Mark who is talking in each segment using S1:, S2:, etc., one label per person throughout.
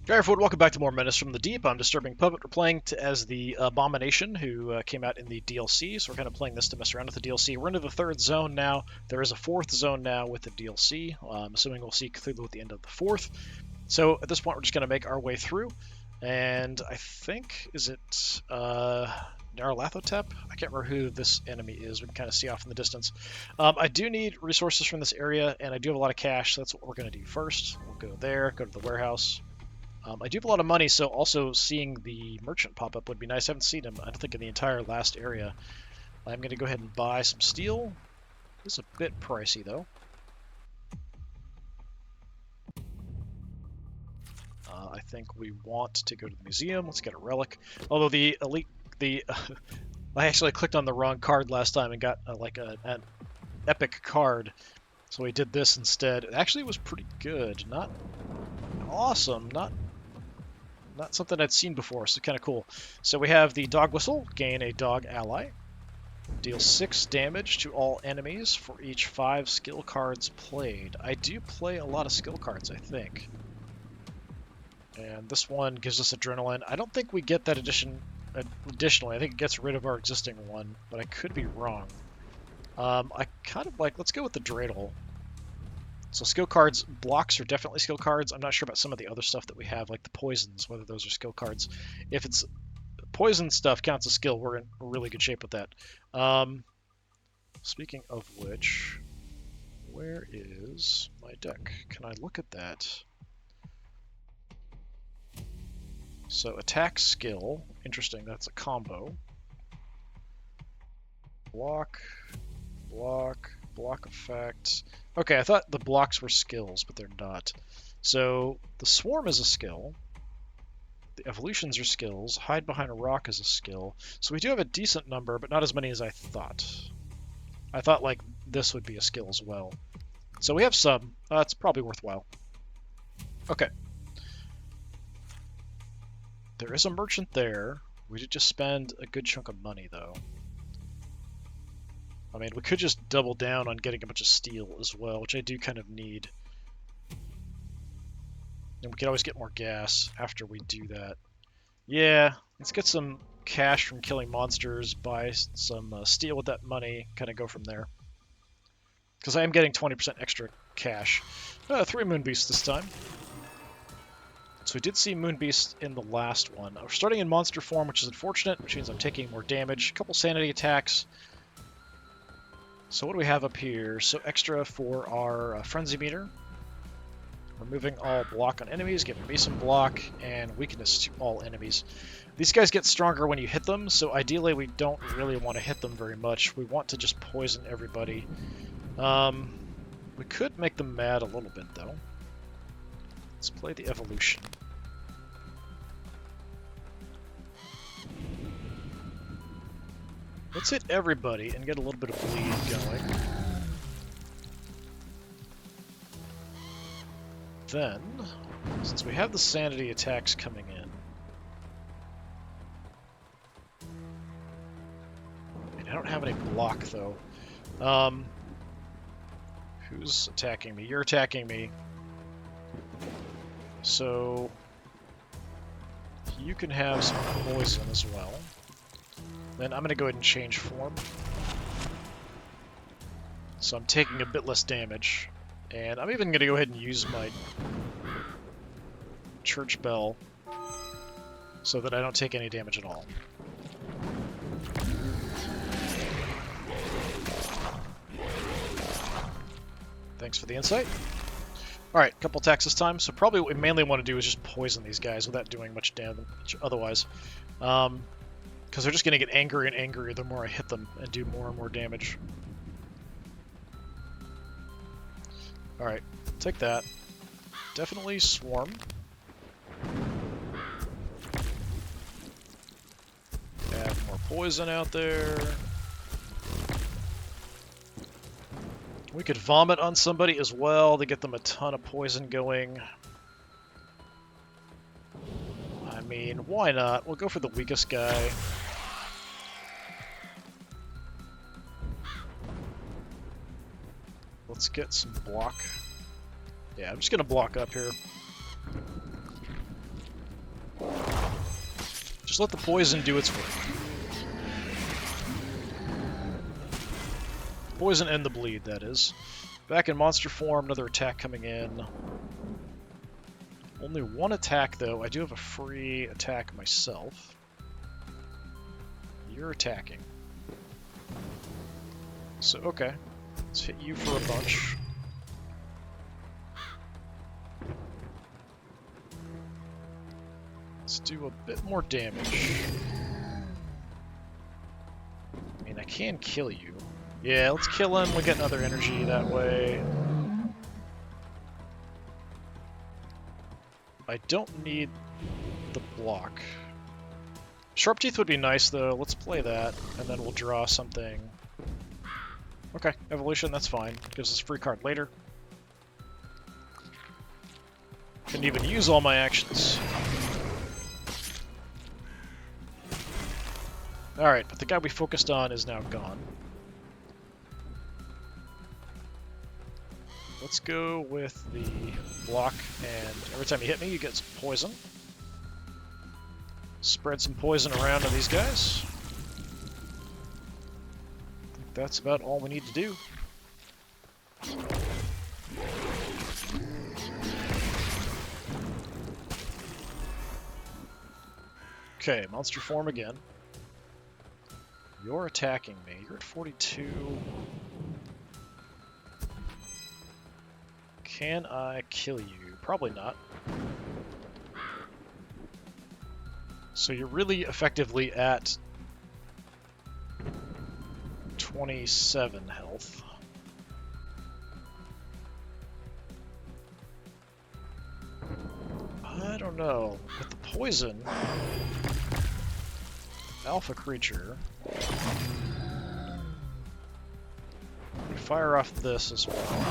S1: Hey everyone, welcome back to more Menace from the Deep. I'm DisturbingPuppet. We're playing as the Abomination, who came out in the DLC, so we're kind of playing this to mess around with the DLC. We're into the third zone now. There is a fourth zone now with the DLC. I'm assuming we'll see Cthulhu at the end of the fourth. So at this point, we're just going to make our way through. And I think, is it Nyarlathotep? I can't remember who this enemy is. We can kind of see off in the distance. I do need resources from this area, and I do have a lot of cash, so that's what we're going to do first. We'll go there, go to the warehouse. I do have a lot of money, so also seeing the merchant pop up would be nice. I haven't seen him, I don't think, in the entire last area. I'm going to go ahead and buy some steel. This is a bit pricey, though. I think we want to go to the museum. Let's get a relic. Although the elite... I actually clicked on the wrong card last time and got an epic card. So we did this instead. It actually was pretty good. Not awesome. Not something I'd seen before, so kind of cool. So we have the dog whistle, gain a dog ally. Deal 6 damage to all enemies for each 5 skill cards played. I do play a lot of skill cards, I think. And this one gives us adrenaline. I don't think we get that additionally. I think it gets rid of our existing one, but I could be wrong. I kind of like, let's go with the dreidel. So skill cards, blocks are definitely skill cards. I'm not sure about some of the other stuff that we have, like the poisons, whether those are skill cards. If it's poison stuff counts as skill, we're in really good shape with that. Speaking of which, where is my deck? Can I look at that? So attack skill, interesting, that's a combo. Block, block, block effect. Okay, I thought the blocks were skills, but they're not. So the swarm is a skill. The evolutions are skills. Hide behind a rock is a skill. So we do have a decent number, but not as many as I thought. I thought like this would be a skill as well. So we have some. It's probably worthwhile. Okay. There is a merchant there. We did just spend a good chunk of money though. I mean, we could just double down on getting a bunch of steel as well, which I do kind of need. And we could always get more gas after we do that. Yeah, let's get some cash from killing monsters, buy some steel with that money, kind of go from there. Because I am getting 20% extra cash. 3 Moonbeasts this time. So we did see Moonbeast in the last one. We're starting in monster form, which is unfortunate, which means I'm taking more damage. A couple sanity attacks. So what do we have up here? So extra for our frenzy meter. Removing all block on enemies, giving me some block, and weakness to all enemies. These guys get stronger when you hit them, so ideally we don't really want to hit them very much. We want to just poison everybody. We could make them mad a little bit, though. Let's play the evolution. Let's hit everybody and get a little bit of bleed going. Then, since we have the sanity attacks coming in, and I don't have any block though. Who's attacking me? You're attacking me. So you can have some poison as well. Then I'm going to go ahead and change form. So I'm taking a bit less damage. And I'm even going to go ahead and use my church bell so that I don't take any damage at all. Thanks for the insight. Alright, couple attacks this time. So probably what we mainly want to do is just poison these guys without doing much damage otherwise. Because they're just going to get angrier and angrier the more I hit them and do more and more damage. Alright, take that. Definitely swarm. Add more poison out there. We could vomit on somebody as well to get them a ton of poison going. I mean, why not? We'll go for the weakest guy. Let's get some block. Yeah, I'm just gonna block up here. Just let the poison do its work. Poison and the bleed, that is. Back in monster form, another attack coming in. Only one attack, though. I do have a free attack myself. You're attacking. So, okay. Let's hit you for a bunch. Let's do a bit more damage. I mean, I can kill you. Yeah, let's kill him. We get another energy that way. I don't need the block. Sharp Teeth would be nice, though. Let's play that, and then we'll draw something. Okay, Evolution, that's fine. Gives us a free card later. Can even use all my actions. Alright, but the guy we focused on is now gone. Let's go with the block, and every time you hit me, you get some poison. Spread some poison around to these guys. I think that's about all we need to do. Okay, monster form again. You're attacking me. You're at 42. Can I kill you? Probably not. So you're really effectively at 27 health. I don't know. With the poison, alpha creature, you fire off this as well.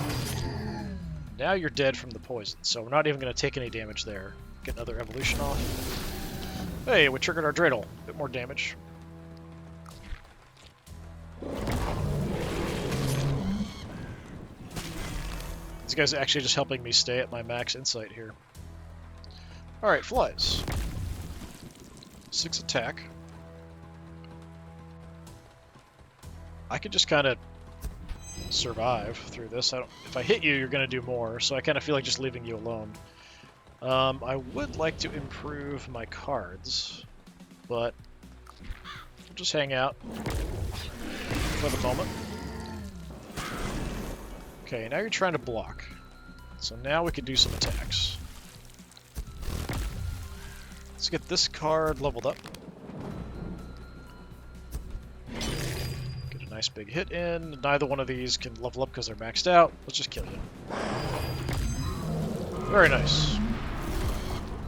S1: Now you're dead from the poison, so we're not even going to take any damage there. Get another evolution off. Hey, we triggered our dreidel. A bit more damage. These guys are actually just helping me stay at my max insight here. Alright, flies. 6 attack. I could just kind of survive through this. If I hit you, you're going to do more, so I kind of feel like just leaving you alone. I would like to improve my cards, but we'll just hang out for the moment. Okay, now you're trying to block. So now we can do some attacks. Let's get this card leveled up. Get a nice big hit in. Neither one of these can level up because they're maxed out. Let's just kill you. Very nice.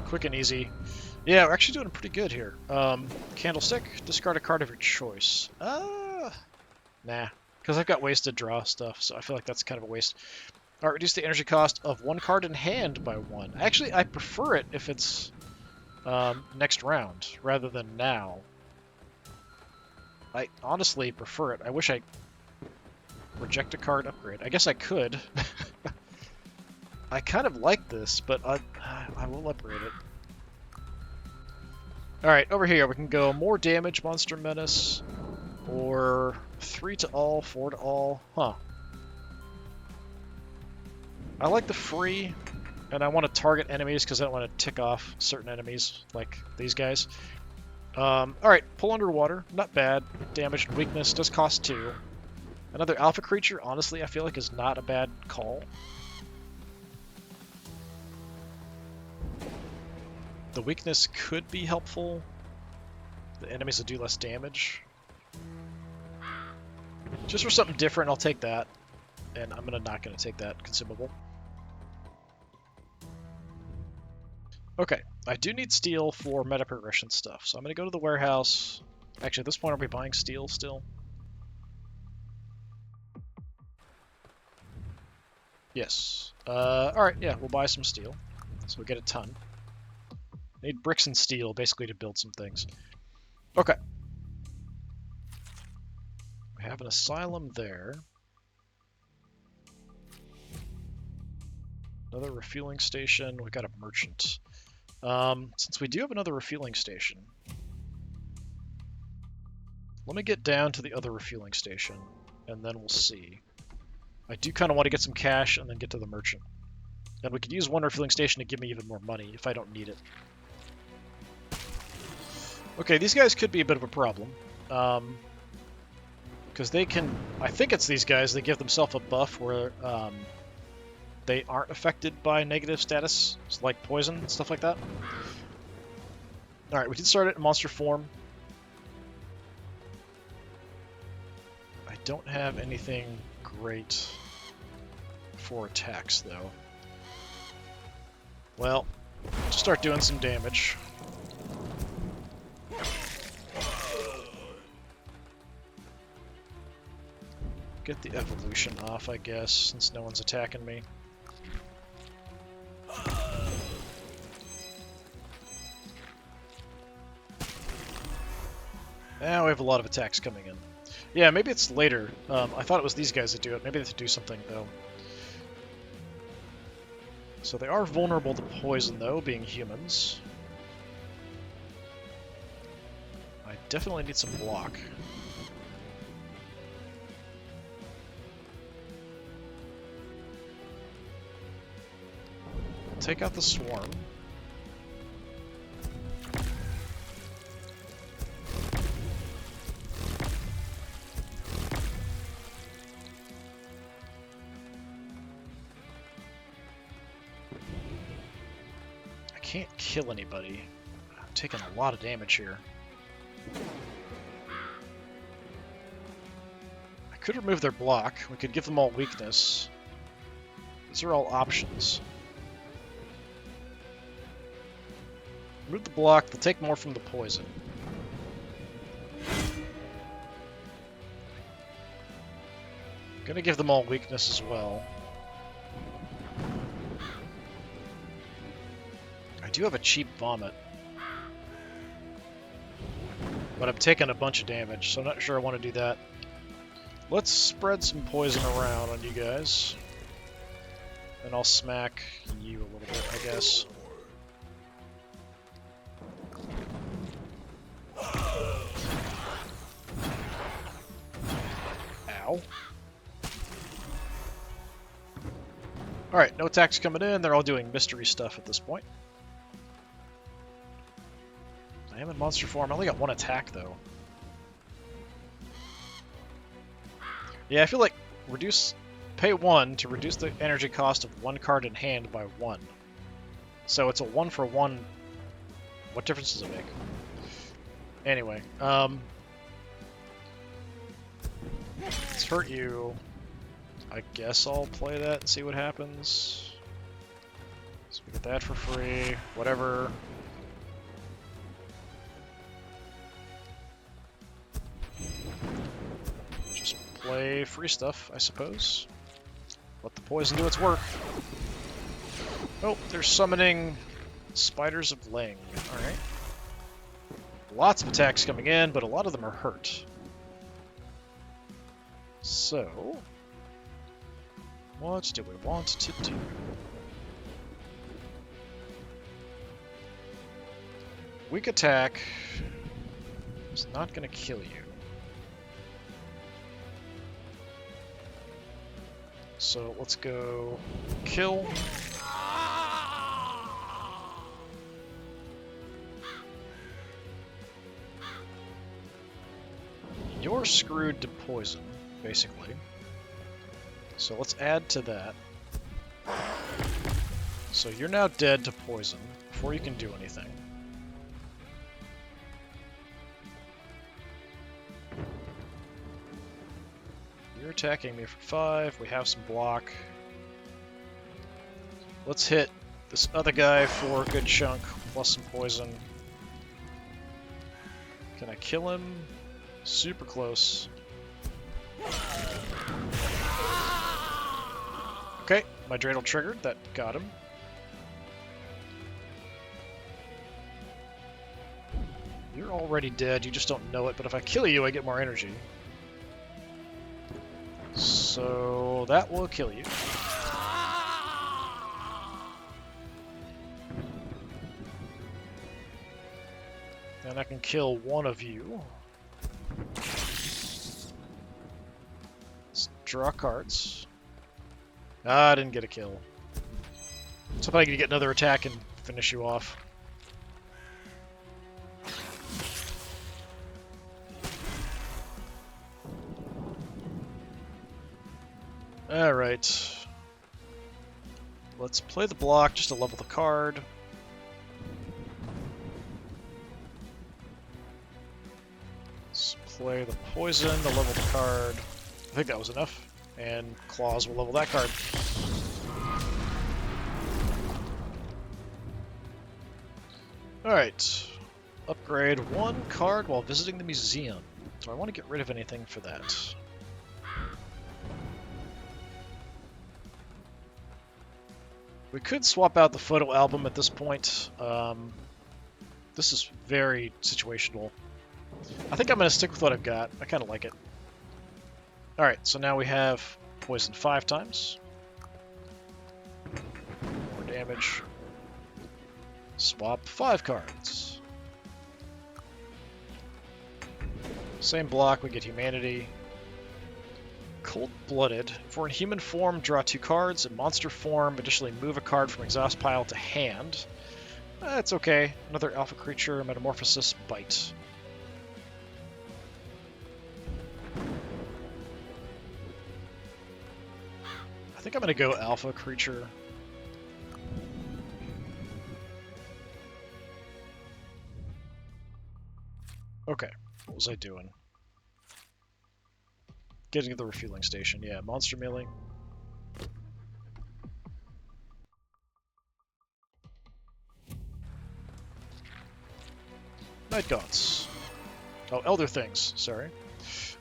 S1: Quick and easy. Yeah, we're actually doing pretty good here. Candlestick, discard a card of your choice. Nah, because I've got wasted draw stuff, so I feel like that's kind of a waste. Alright, reduce the energy cost of one card in hand by 1. Actually, I prefer it if it's next round rather than now. I honestly prefer it. I wish I reject a card upgrade. I guess I could. I kind of like this, but I will upgrade it. Alright, over here we can go more damage, Monster Menace, or 3 to all, 4 to all. Huh. I like the free, and I want to target enemies because I don't want to tick off certain enemies, like these guys. Alright, pull underwater. Not bad. Damage and weakness does cost 2. Another alpha creature, honestly, I feel like is not a bad call. The weakness could be helpful. The enemies will do less damage. Just for something different, I'll take that. And I'm not going to take that consumable. Okay, I do need steel for meta progression stuff, so I'm going to go to the warehouse. Actually, at this point, are we buying steel still? Yes. Alright, yeah, we'll buy some steel. So we'll get a ton. Need bricks and steel, basically, to build some things. Okay. We have an asylum there. Another refueling station. We got a merchant. Since we do have another refueling station, Let me get down to the other refueling station, and then we'll see. I do kind of want to get some cash and then get to the merchant. And we could use one refueling station to give me even more money if I don't need it. Okay, these guys could be a bit of a problem. Because they can... I think it's these guys, they give themselves a buff where they aren't affected by negative status, like poison and stuff like that. Alright, we can start it in monster form. I don't have anything great for attacks, though. Well, just start doing some damage. Get the evolution off, I guess, since no one's attacking me. Now we have a lot of attacks coming in. Yeah, maybe it's later. I thought it was these guys that do it. Maybe they have to do something, though. So they are vulnerable to poison, though, being humans. I definitely need some block. Take out the swarm. I can't kill anybody. I'm taking a lot of damage here. I could remove their block. We could give them all weakness. These are all options. Remove the block, they'll take more from the poison. Gonna give them all weakness as well. I do have a cheap vomit. But I'm taking a bunch of damage, so I'm not sure I want to do that. Let's spread some poison around on you guys. And I'll smack you a little bit, I guess. Ow. Alright, no attacks coming in. They're all doing mystery stuff at this point. I am in monster form. I only got one attack, though. Yeah, I feel like pay 1 to reduce the energy cost of one card in hand by 1. So it's a 1-for-1. What difference does it make? Anyway, let's hurt you. I guess I'll play that and see what happens. So we get that for free. Whatever. Just play free stuff, I suppose. Let the poison do its work. Oh, they're summoning Spiders of Ling. Alright. Lots of attacks coming in, but a lot of them are hurt. So, what do we want to do? Weak attack is not going to kill you. So let's go kill. You're screwed to poison, basically. So let's add to that. So you're now dead to poison before you can do anything. You're attacking me for 5. We have some block. Let's hit this other guy for a good chunk, plus some poison. Can I kill him? Super close. Okay, my dreidel triggered. That got him. You're already dead. You just don't know it. But if I kill you, I get more energy. So that will kill you. And I can kill one of you. Draw cards. Ah, I didn't get a kill. So if I could get another attack and finish you off. Alright. Let's play the block just to level the card. Let's play the poison to level the card. I think that was enough. And claws will level that card. Alright. Upgrade one card while visiting the museum. Do I want to get rid of anything for that? We could swap out the photo album at this point. This is very situational. I think I'm going to stick with what I've got. I kind of like it. Alright, so now we have poison 5 times. More damage. Swap 5 cards. Same block, we get humanity. Cold-blooded. For in human form, draw 2 cards. In monster form, additionally move a card from exhaust pile to hand. That's okay. Another alpha creature, metamorphosis, bite. I think I'm going to go alpha creature. Okay, what was I doing? Getting to the refueling station, yeah, monster melee. Night Gaunts. Oh, Elder Things, sorry.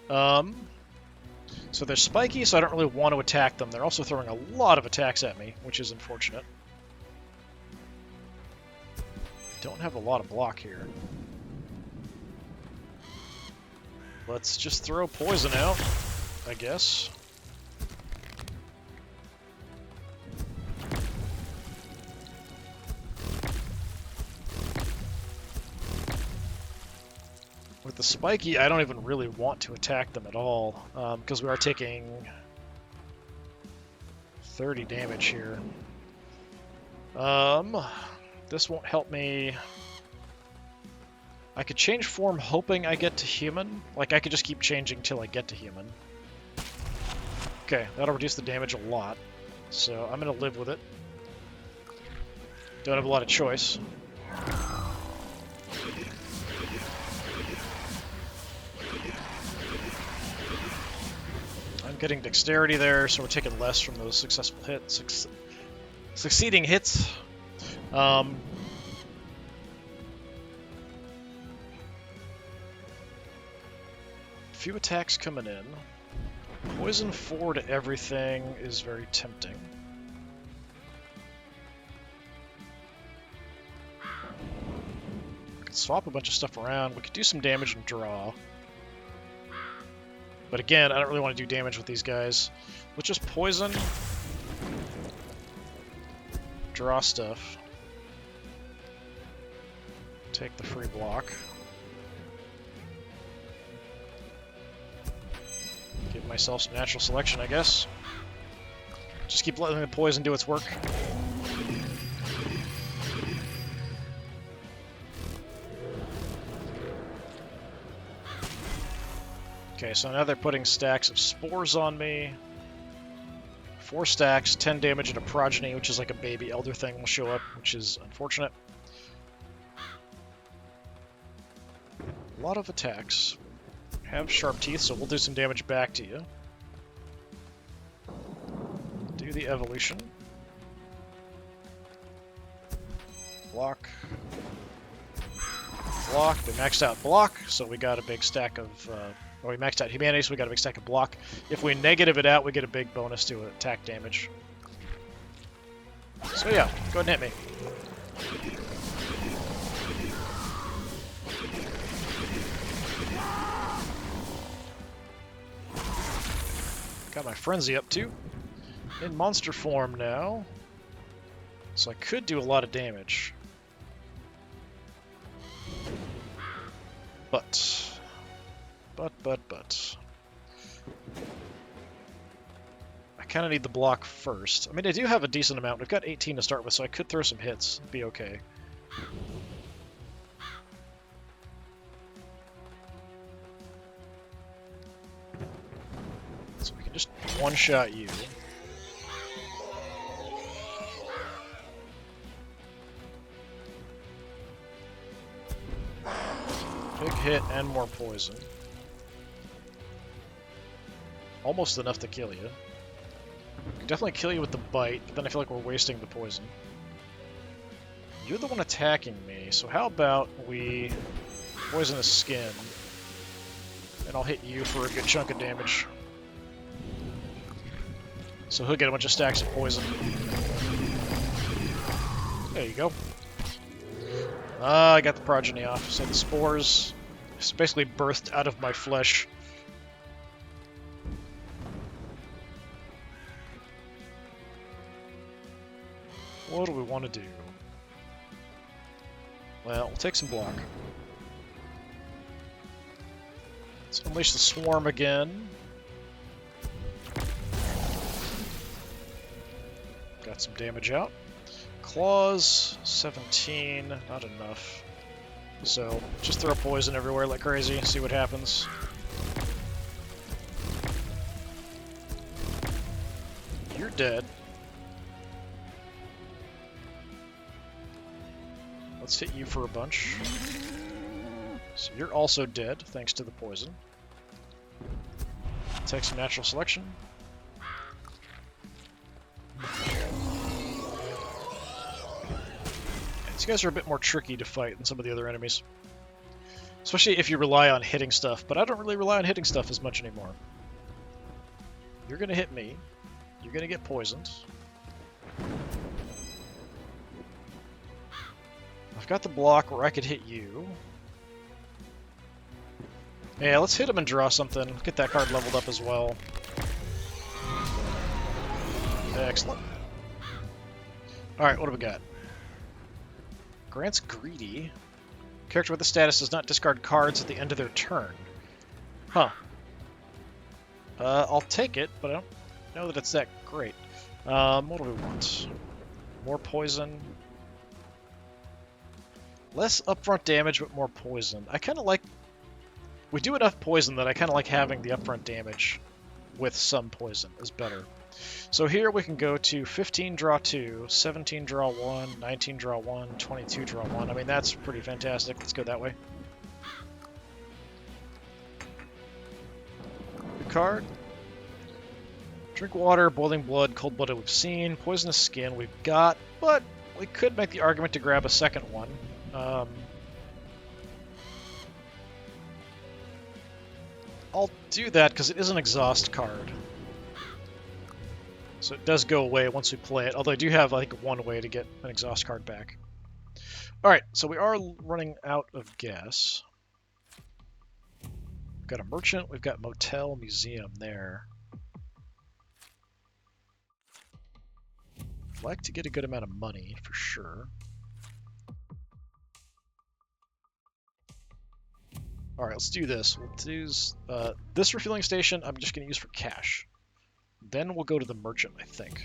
S1: So they're spiky, so I don't really want to attack them. They're also throwing a lot of attacks at me, which is unfortunate. Don't have a lot of block here. Let's just throw poison out, I guess. With the spiky, I don't even really want to attack them at all, because we are taking 30 damage here. This won't help me. I could change form hoping I get to human. Like, I could just keep changing till I get to human. Okay, that'll reduce the damage a lot, so I'm going to live with it. Don't have a lot of choice. I'm getting dexterity there, so we're taking less from those successful hits, succeeding hits. Few attacks coming in. Poison 4 to everything is very tempting. We could swap a bunch of stuff around. We could do some damage and draw. But again, I don't really want to do damage with these guys. Let's just poison. Draw stuff. Take the free block. Give myself some natural selection, I guess. Just keep letting the poison do its work. Okay, so now they're putting stacks of spores on me. 4 stacks, 10 damage, and a progeny, which is like a baby elder thing will show up, which is unfortunate. A lot of attacks. Have sharp teeth, so we'll do some damage back to you. Do the evolution. Block. Block. We maxed out block, so we got a big stack of... or we maxed out humanity, so we got a big stack of block. If we negative it out, we get a big bonus to attack damage. So yeah, go ahead and hit me. Got my frenzy up too. In monster form now. So I could do a lot of damage. But. kind of need the block first. I mean, I do have a decent amount. We've got 18 to start with, so I could throw some hits. Be okay. So we can just one-shot you. Big hit and more poison. Almost enough to kill you. Can definitely kill you with the bite, but then I feel like we're wasting the poison. You're the one attacking me, so how about we poison his skin, and I'll hit you for a good chunk of damage. So he'll get a bunch of stacks of poison. There you go. I got the progeny off, so the spores basically birthed out of my flesh. What do we want to do? Well, we'll take some block. Let's unleash the swarm again. Got some damage out. Claws, 17, not enough. So, just throw poison everywhere like crazy, see what happens. You're dead. Let's hit you for a bunch. So you're also dead, thanks to the poison. Take some natural selection. These guys are a bit more tricky to fight than some of the other enemies. Especially if you rely on hitting stuff, but I don't really rely on hitting stuff as much anymore. You're gonna hit me. You're gonna get poisoned. I've got the block where I could hit you. Yeah, let's hit him and draw something. Get that card leveled up as well. Excellent. Alright, what do we got? Grants Greedy. Character with the status does not discard cards at the end of their turn. Huh. I'll take it, but I don't know that it's that great. What do we want? More poison. Less upfront damage, but more poison. I kind of like... We do enough poison that I kind of like having the upfront damage with some poison is better. So here we can go to 15 draw 2, 17 draw 1, 19 draw 1, 22 draw 1. I mean, that's pretty fantastic. Let's go that way. Good card. Drink water, boiling blood, cold blooded we've seen, poisonous skin we've got, but we could make the argument to grab a second one. I'll do that because it is an exhaust card. So it does go away once we play it, although I do have, I think, one way to get an exhaust card back. Alright, so we are running out of gas. We've got a merchant, we've got motel, museum there. I'd like to get a good amount of money, for sure. Alright, let's do this. We'll use this refueling station I'm just going to use for cash. Then we'll go to the merchant, I think.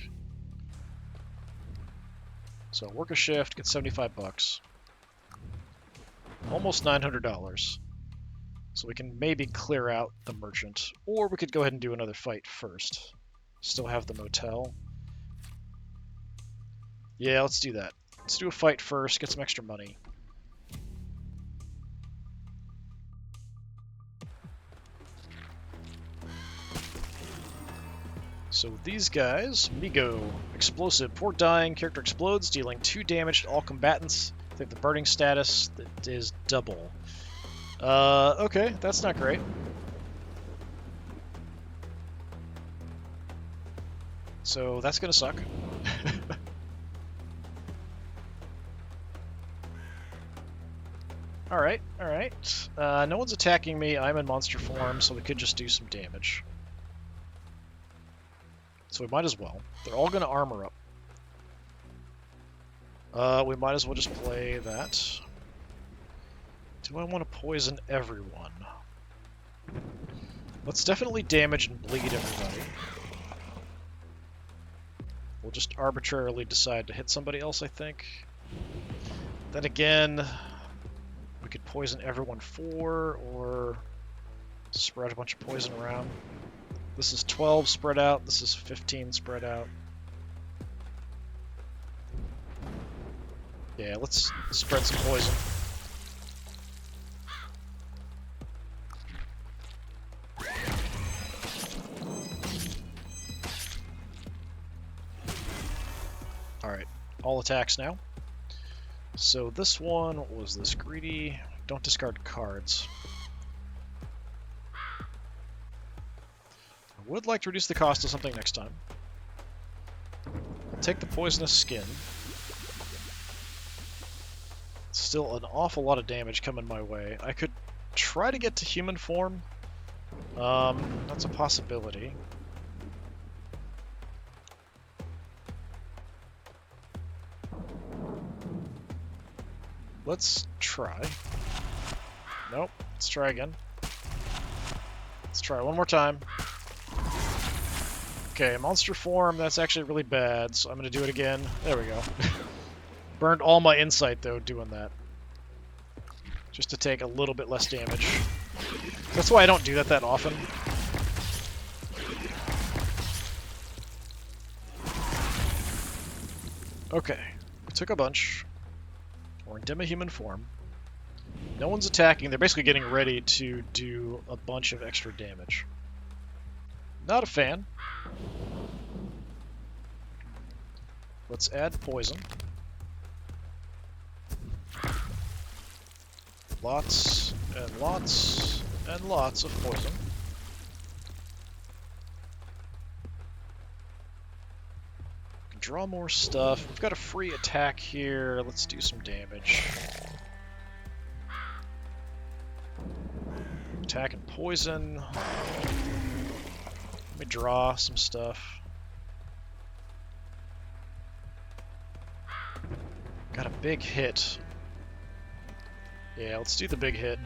S1: So work a shift, get 75 bucks. Almost $900. So we can maybe clear out the merchant. Or we could go ahead and do another fight first. Still have the motel. Yeah, let's do that. Let's do a fight first, get some extra money. So these guys, Migo, explosive, poor dying, character explodes, dealing 2 damage to all combatants. I think the burning status that is double. Okay, that's not great. So that's gonna suck. Alright, alright. No one's attacking me, I'm in monster form, so we could just do some damage. So we might as well. They're all going to armor up. We might as well just play that. Do I want to poison everyone? Let's definitely damage and bleed everybody. We'll just arbitrarily decide to hit somebody else, I think. Then again, we could poison everyone 4, or spread a bunch of poison around. This is 12 spread out, this is 15 spread out. Yeah, let's spread some poison. Alright, all attacks now. So this one was this greedy. Don't discard cards. I would like to reduce the cost of something next time. I'll take the poisonous skin. Still an awful lot of damage coming my way. I could try to get to human form. That's a possibility. Let's try. Nope. Let's try again. Let's try one more time. Okay, monster form, that's actually really bad, so I'm going to do it again. There we go. Burned all my insight, though, doing that. Just to take a little bit less damage. That's why I don't do that often. Okay, we took a bunch. We're in demi-human form. No one's attacking. They're basically getting ready to do a bunch of extra damage. Not a fan. Let's add poison. Lots and lots and lots of poison. Draw more stuff. We've got a free attack here. Let's do some damage. Attack and poison. Let me draw some stuff. Got a big hit. Yeah, let's do the big hit.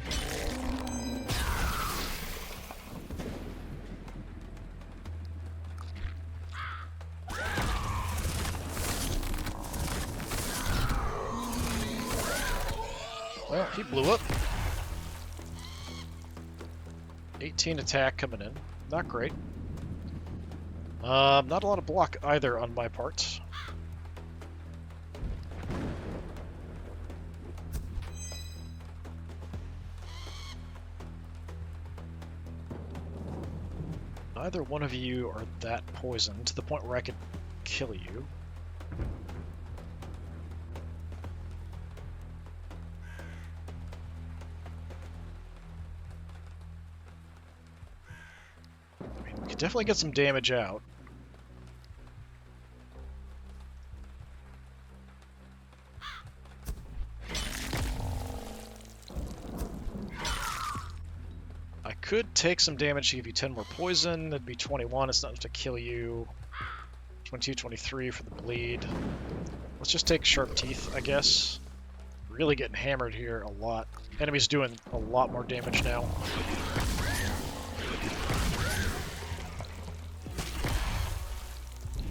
S1: Well, he blew up. 18 attack coming in. Not great. Not a lot of block either on my part. Neither one of you are that poisoned to the point where I could kill you. I mean, we could definitely get some damage out. I could take some damage to give you 10 more poison. That'd be 21. It's not enough to kill you. 22, 23 for the bleed. Let's just take sharp teeth, I guess. Really getting hammered here a lot. Enemy's doing a lot more damage now.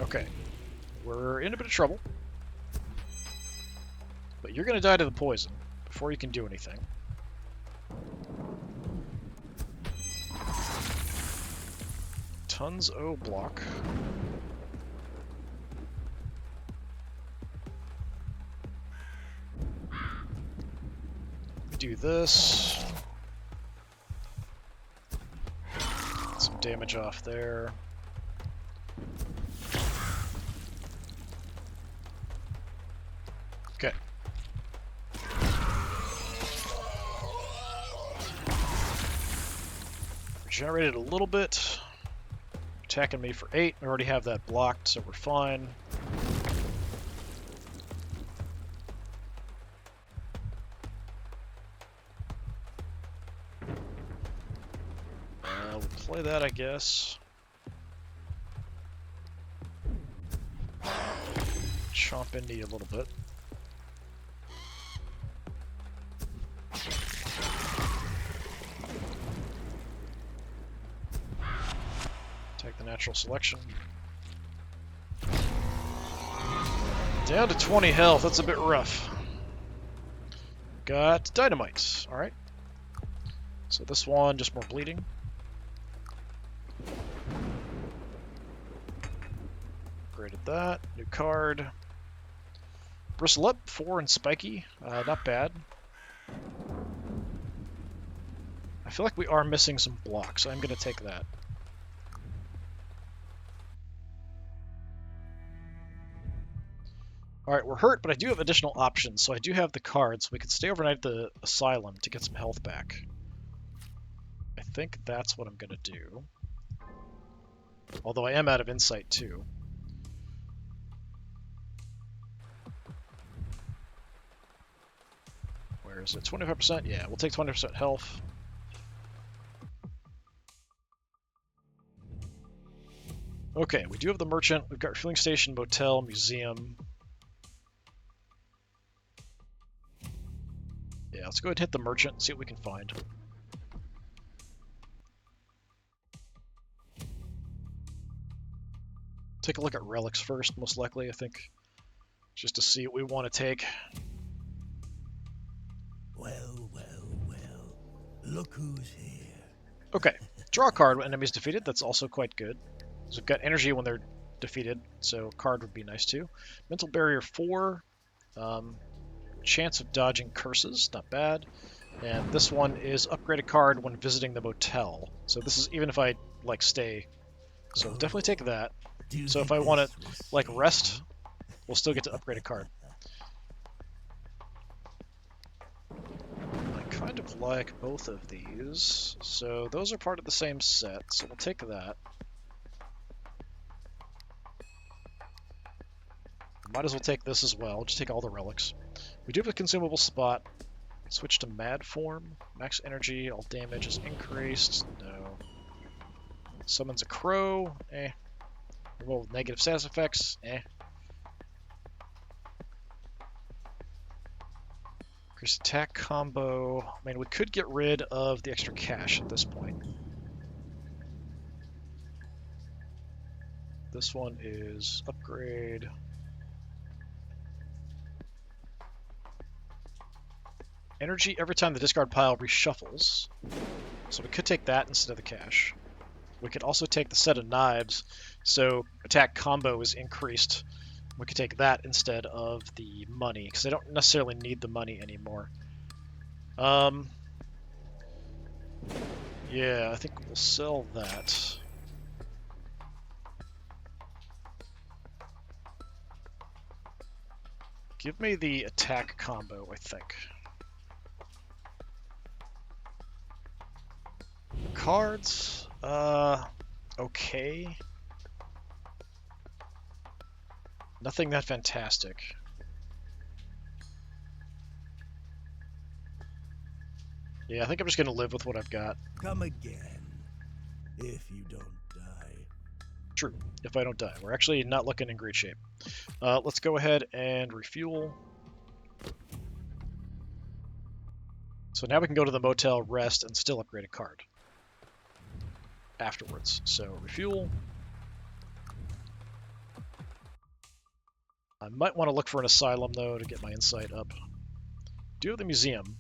S1: Okay. We're in a bit of trouble. But you're going to die to the poison before you can do anything. Tons O block. Do this. Get some damage off there. Okay. Regenerated a little bit. Attacking me for 8. I already have that blocked, so we're fine. We'll play that, I guess. Chomp into you a little bit. Take the natural selection. Down to 20 health, that's a bit rough. Got dynamite, alright. So this one, just more bleeding. Upgraded that, new card. Bristle up, 4 and spiky, not bad. I feel like we are missing some blocks, I'm going to take that. Alright, we're hurt, but I do have additional options, so I do have the cards. We could stay overnight at the asylum to get some health back. I think that's what I'm going to do. Although I am out of insight, too. Where is it? 25%? Yeah, we'll take 20% health. Okay, we do have the merchant. We've got refueling station, motel, museum. Yeah, let's go ahead and hit the merchant and see what we can find. Take a look at relics first, most likely, I think. Just to see what we want to take.
S2: Well, well, well. Look who's here.
S1: Okay, draw a card when enemies defeated. That's also quite good. So we've got energy when they're defeated, so card would be nice too. Mental barrier 4. Chance of dodging curses, not bad. And this one is upgraded card when visiting the motel. So this is even if I like stay. So we'll definitely take that. So if I want to like rest, we'll still get to upgrade a card. I kind of like both of these. So those are part of the same set, so we'll take that. Might as well take this as well. Just take all the relics. We do have a consumable spot. Switch to mad form. Max energy. All damage is increased. No. Summons a crow. Eh. Roll with negative status effects. Eh. Increase attack combo. I mean, we could get rid of the extra cash at this point. This one is upgrade. Energy every time the discard pile reshuffles. So we could take that instead of the cash. We could also take the set of knives, so attack combo is increased. We could take that instead of the money, because I don't necessarily need the money anymore. Yeah, I think we'll sell that. Give me the attack combo, I think. Cards, okay. Nothing that fantastic. Yeah, I think I'm just gonna live with what I've got.
S2: Come again, if you don't die.
S1: True, if I don't die. We're actually not looking in great shape. Let's go ahead and refuel. So now we can go to the motel, rest, and still upgrade a card afterwards. So refuel. I might want to look for an asylum though to get my insight up. Do have the museum.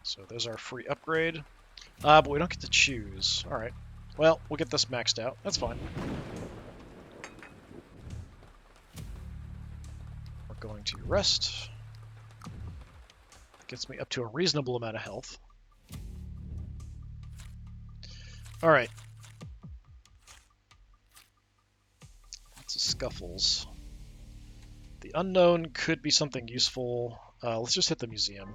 S1: So there's our free upgrade. But we don't get to choose. Alright. Well, we'll get this maxed out. That's fine. We're going to rest. Gets me up to a reasonable amount of health. Alright. Lots of scuffles. The unknown could be something useful. Let's just hit the museum.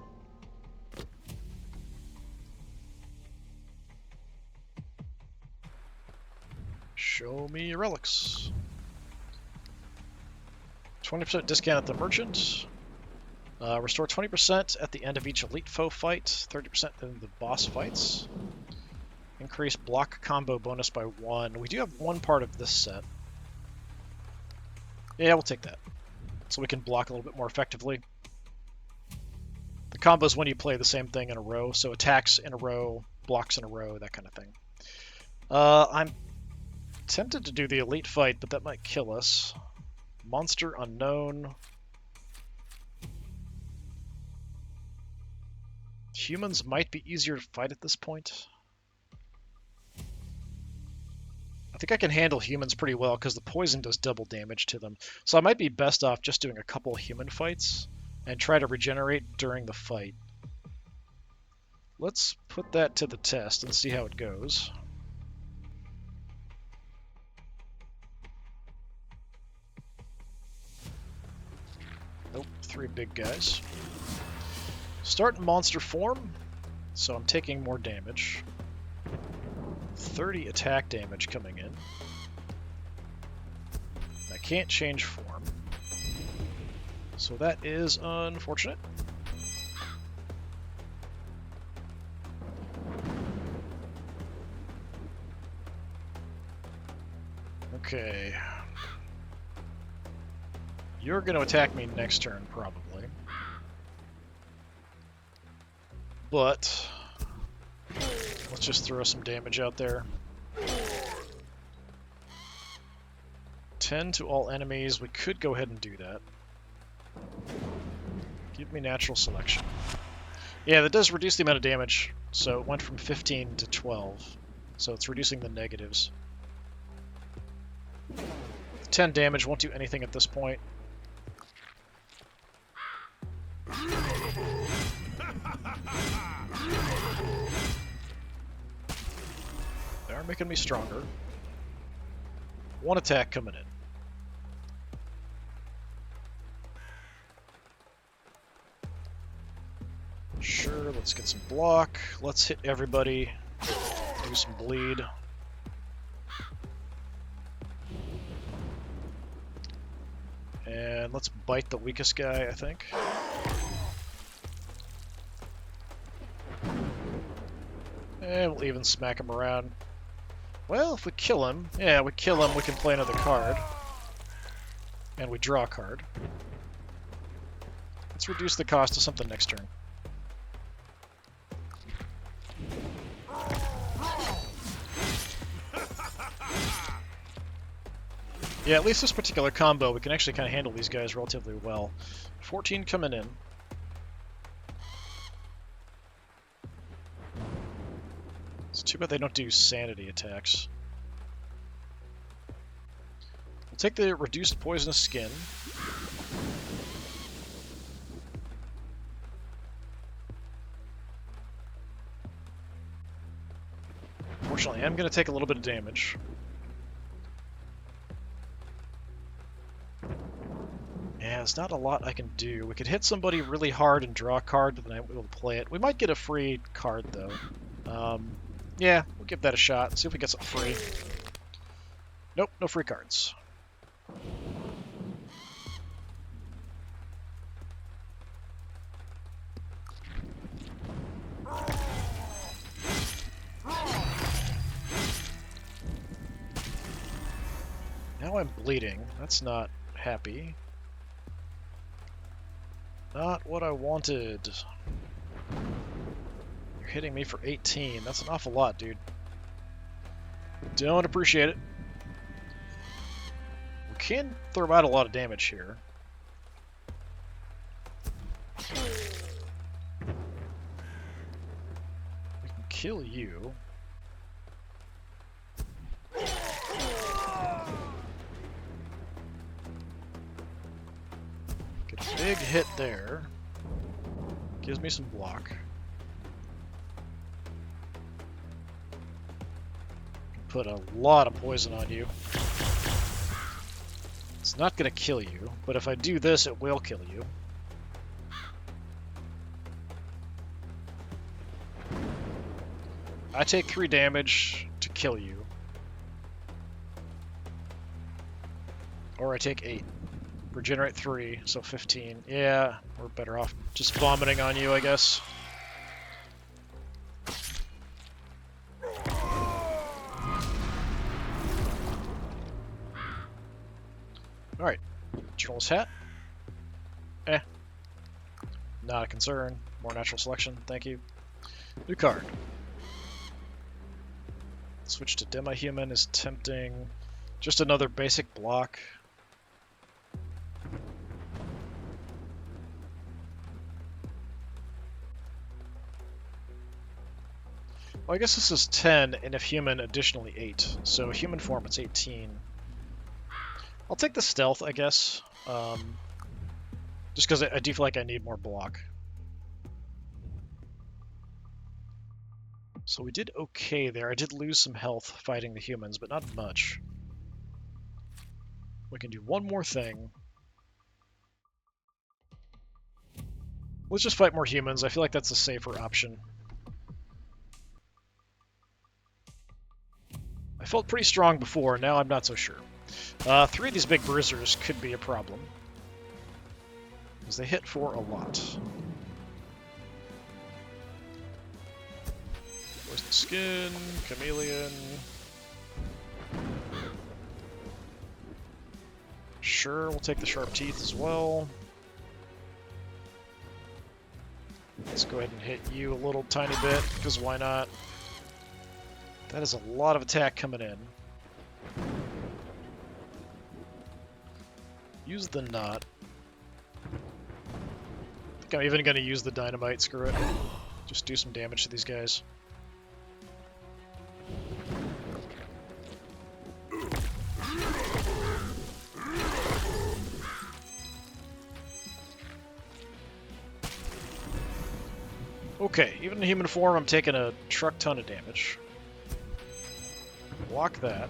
S1: Show me your relics. 20% discount at the merchant. Restore 20% at the end of each elite foe fight, 30% in the boss fights. Increase block combo bonus by 1. We do have one part of this set. Yeah, we'll take that. So we can block a little bit more effectively. The combo is when you play the same thing in a row, so attacks in a row blocks in a row, that kind of thing. I'm tempted to do the elite fight, but that might kill us. Monster unknown. Humans might be easier to fight at this point. I think I can handle humans pretty well because the poison does double damage to them. So I might be best off just doing a couple human fights and try to regenerate during the fight. Let's put that to the test and see how it goes. Nope, 3 big guys. Start in monster form, so I'm taking more damage. 30 attack damage coming in. I can't change form, so that is unfortunate. Okay. You're going to attack me next turn, probably. But let's just throw some damage out there. 10 to all enemies. We could go ahead and do that. Give me natural selection. Yeah, that does reduce the amount of damage. So it went from 15 to 12. So it's reducing the negatives. 10 damage won't do anything at this point. They are making me stronger. 1 attack coming in. Sure, let's get some block. Let's hit everybody. Do some bleed. And let's bite the weakest guy, I think. And we'll even smack him around. Well, if we kill him, we can play another card. And we draw a card. Let's reduce the cost to something next turn. Yeah, at least this particular combo, we can actually kind of handle these guys relatively well. 14 coming in. It's too bad they don't do sanity attacks. We'll take the reduced poisonous skin. Unfortunately, I'm going to take a little bit of damage. Yeah, there's not a lot I can do. We could hit somebody really hard and draw a card, but then I will play it. We might get a free card, though. Yeah, we'll give that a shot. See if we get something free. Nope, no free cards. Now I'm bleeding. That's not happy. Not what I wanted. You're hitting me for 18. That's an awful lot, dude. Don't appreciate it. We can throw out a lot of damage here. We can kill you. Get a big hit there. Gives me some block. Put a lot of poison on you. It's not going to kill you, but if I do this, it will kill you. I take 3 damage to kill you. Or I take 8. Regenerate 3, so 15. Yeah, we're better off just vomiting on you, I guess. Alright. Journalist hat. Not a concern. More natural selection, thank you. New card. Switch to demi-human is tempting. Just another basic block. Well, I guess this is 10, and if human, additionally 8. So human form, it's 18. I'll take the stealth, I guess. Just because I do feel like I need more block. So we did okay there. I did lose some health fighting the humans, but not much. We can do one more thing. Let's just fight more humans. I feel like that's a safer option. I felt pretty strong before, now I'm not so sure. 3 of these big bruisers could be a problem, because they hit for a lot. Poison skin, chameleon. Sure, we'll take the sharp teeth as well. Let's go ahead and hit you a little tiny bit, because why not? That is a lot of attack coming in. Use the knot. I think I'm even going to use the dynamite, screw it. Just do some damage to these guys. Okay, even in human form, I'm taking a truck ton of damage. Block that.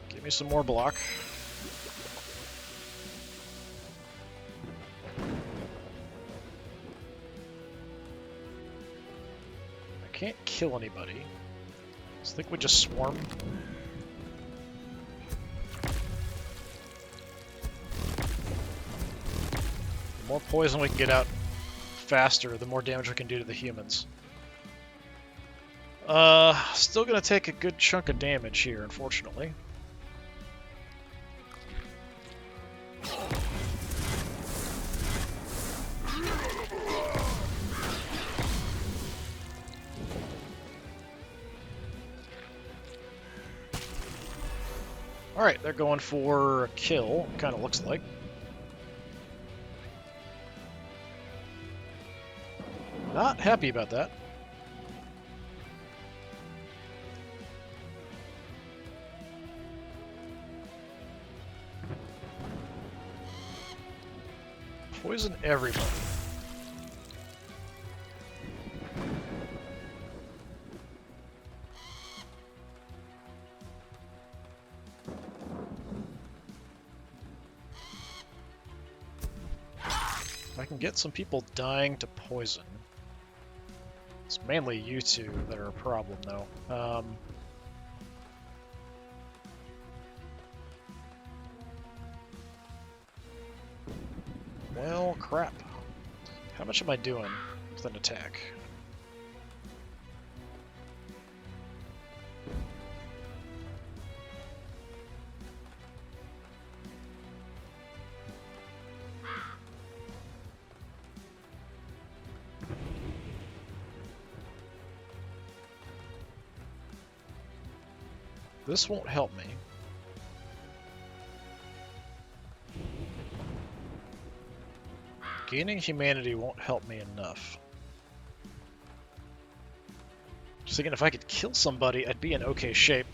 S1: Give me some more block. I can't kill anybody. So I think we just swarm. The more poison we can get out faster, the more damage we can do to the humans. Still gonna take a good chunk of damage here, unfortunately. Alright, they're going for a kill, kinda looks like. Not happy about that. Poison everybody. I can get some people dying to poison. It's mainly you two that are a problem, though. Well, crap. How much am I doing with an attack? This won't help me. Gaining humanity won't help me enough. Just thinking if I could kill somebody, I'd be in okay shape.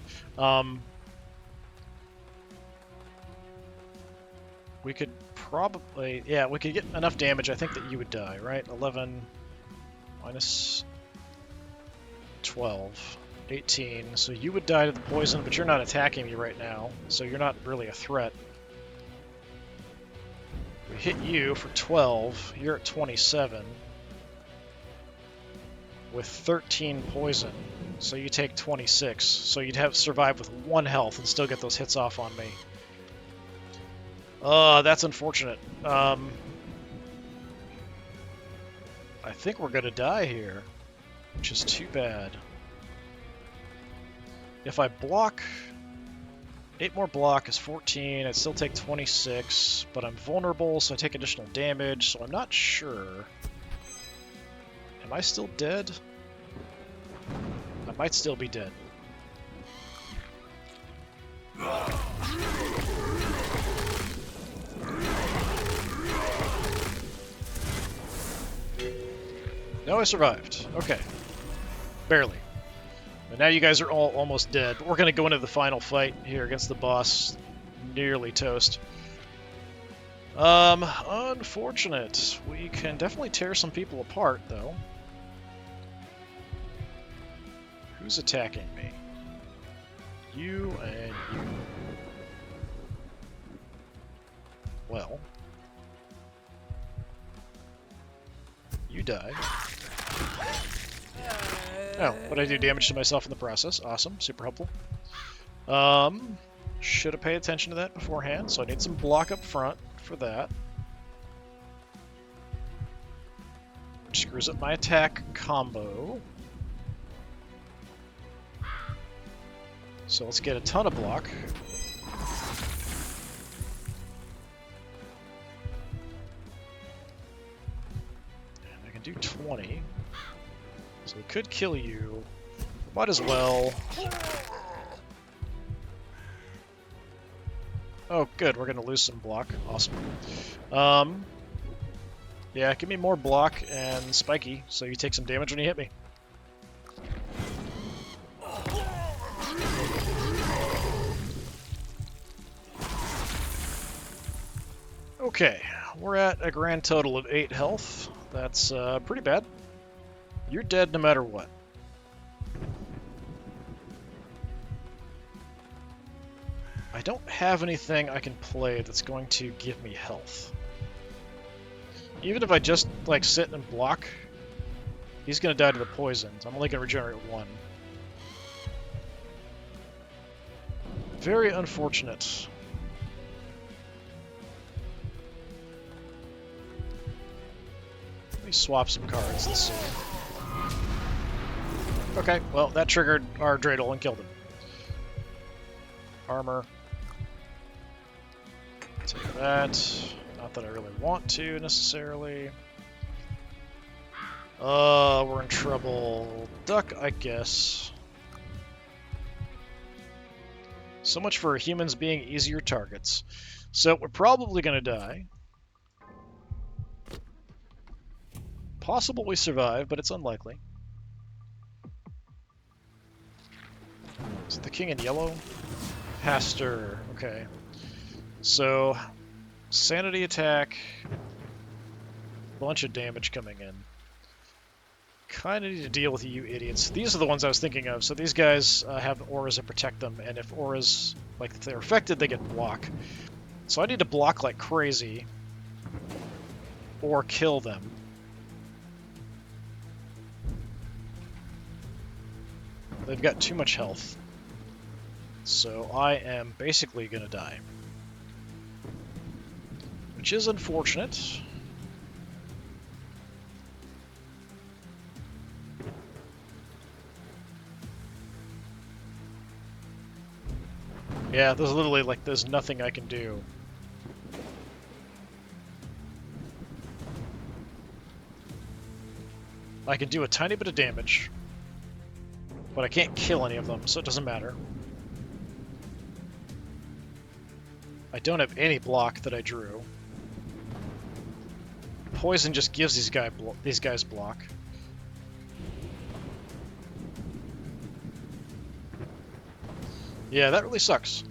S1: We could probably... Yeah, we could get enough damage, I think, that you would die, right? 11 minus 12. 18. So you would die to the poison, but you're not attacking me right now, so you're not really a threat. We hit you for 12. You're at 27. With 13 poison, so you take 26. So you'd have survived with 1 health and still get those hits off on me. That's unfortunate. I think we're gonna die here, which is too bad. If I block, 8 more block is 14, I'd still take 26, but I'm vulnerable, so I take additional damage, so I'm not sure. Am I still dead? I'm might still be dead. No, I survived. Okay. Barely. But now you guys are all almost dead. We're going to go into the final fight here against the boss. Nearly toast. Unfortunate. We can definitely tear some people apart, though. Who's attacking me? You and you. Well. You die. Oh, but I do damage to myself in the process. Awesome. Super helpful. Should have paid attention to that beforehand, so I need some block up front for that. Which screws up my attack combo. So let's get a ton of block. And I can do 20. So it could kill you. Might as well. Oh, good. We're going to lose some block. Awesome. Yeah, give me more block and spiky, so you take some damage when you hit me. Okay, we're at a grand total of 8 health. That's pretty bad. You're dead no matter what. I don't have anything I can play that's going to give me health. Even if I just, like, sit and block, he's going to die to the poisons. I'm only going to regenerate 1. Very unfortunate. Let me swap some cards and see. Okay, well, that triggered our dreidel and killed him. Armor. Take that. Not that I really want to, necessarily. We're in trouble. Duck, I guess. So much for humans being easier targets. So we're probably going to die. Possible we survive, but it's unlikely. Is it the king in yellow? Pastor. Okay. So, sanity attack. Bunch of damage coming in. Kind of need to deal with you idiots. These are the ones I was thinking of. So these guys have auras that protect them, and if auras, like if they're affected, they get block. So I need to block like crazy, or kill them. They've got too much health. So I am basically going to die. Which is unfortunate. Yeah, there's literally, like, there's nothing I can do. I can do a tiny bit of damage, but I can't kill any of them, so it doesn't matter. I don't have any block that I drew. Poison just gives these guys block. Yeah, that really sucks.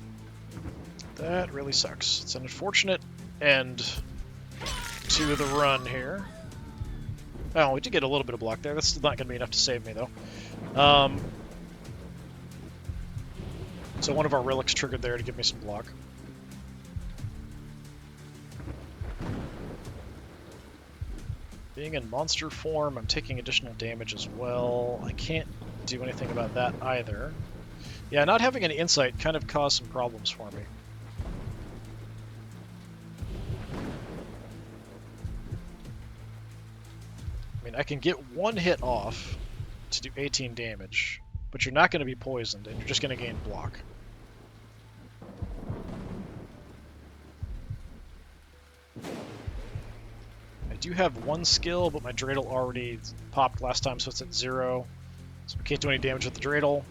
S1: That really sucks. It's an unfortunate end to the run here. Oh, we did get a little bit of block there. That's not going to be enough to save me, though. So one of our relics triggered there to give me some block. Being in monster form, I'm taking additional damage as well. I can't do anything about that either. Yeah, not having any insight kind of caused some problems for me. I mean, I can get one hit off to do 18 damage, but you're not going to be poisoned, and you're just going to gain block. I do have one skill, but my dreidel already popped last time, so it's at 0. So we can't do any damage with the dreidel.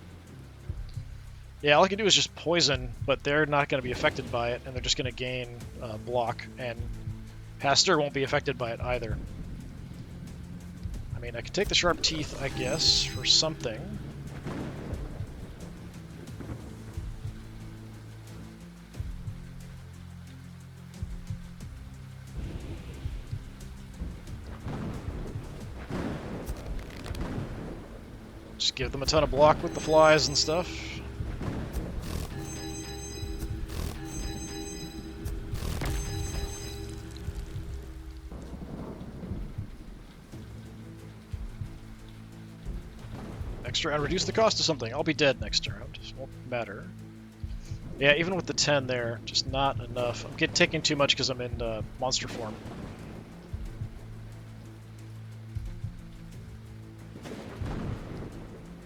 S1: Yeah, all I can do is just poison, but they're not going to be affected by it, and they're just going to gain block, and Pasteur won't be affected by it either. I mean, I could take the sharp teeth, I guess, for something. Just give them a ton of block with the flies and stuff. Next round, reduce the cost of something. I'll be dead next round. It won't matter. Yeah, even with the 10 there, just not enough. I'm taking too much because I'm in monster form.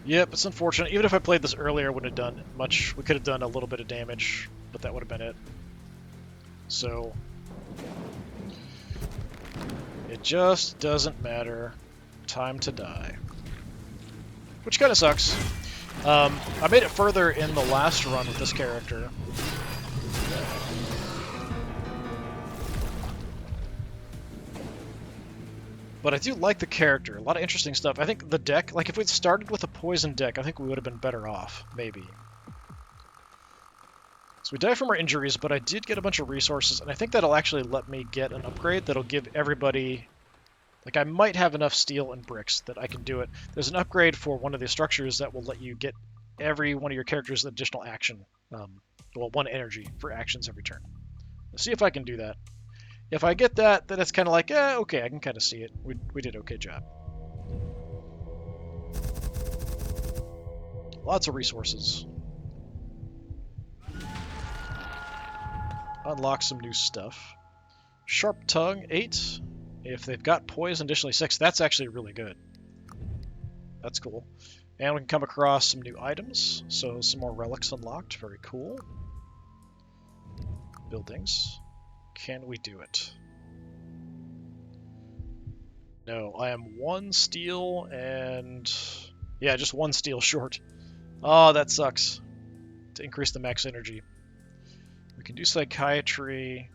S1: Yep, it's unfortunate. Even if I played this earlier, I wouldn't have done much. We could have done a little bit of damage, but that would have been it. So, it just doesn't matter. Time to die. Which kind of sucks. I made it further in the last run with this character. But I do like the character. A lot of interesting stuff. I think the deck, like if we'd started with a poison deck, I think we would have been better off, maybe. So we died from our injuries, but I did get a bunch of resources, and I think that'll actually let me get an upgrade that'll give everybody... Like, I might have enough steel and bricks that I can do it. There's an upgrade for one of the structures that will let you get every one of your characters additional action. Well, 1 energy for actions every turn. Let's see if I can do that. If I get that, then it's kind of like, okay, I can kind of see it. We did an okay job. Lots of resources. Unlock some new stuff. Sharp Tongue, 8. If they've got poison, additionally 6. That's actually really good. That's cool. And we can come across some new items. So some more relics unlocked. Very cool. Buildings. Can we do it? No, I am 1 steel and... Yeah, just 1 steel short. Oh, that sucks. To increase the max energy. We can do psychiatry.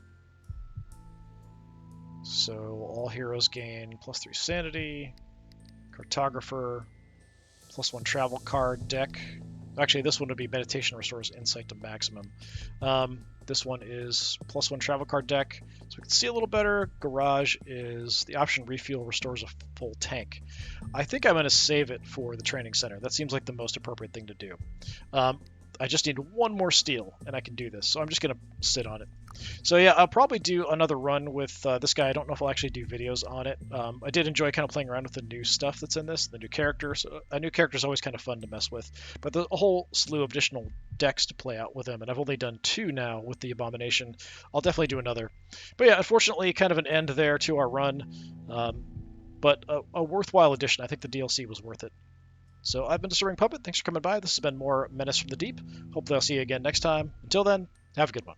S1: So all heroes gain +3 sanity. Cartographer. +1 travel card deck. Actually, this one would be meditation restores insight to maximum. This one is +1 travel card deck, so we can see a little better. Garage is the option refuel restores a full tank. I think I'm going to save it for the training center. That seems like the most appropriate thing to do. I just need 1 more steel, and I can do this, so I'm just going to sit on it. So yeah, I'll probably do another run with this guy. I don't know if I'll actually do videos on it. I did enjoy kind of playing around with the new stuff that's in this, the new characters. A new character is always kind of fun to mess with, but there's a whole slew of additional decks to play out with him, and I've only done 2 now with the Abomination. I'll definitely do another. But yeah, unfortunately, kind of an end there to our run, but a worthwhile addition. I think the DLC was worth it. So I've been DisturbingPuppet. Thanks for coming by. This has been more Menace from the Deep. Hopefully I'll see you again next time. Until then, have a good one.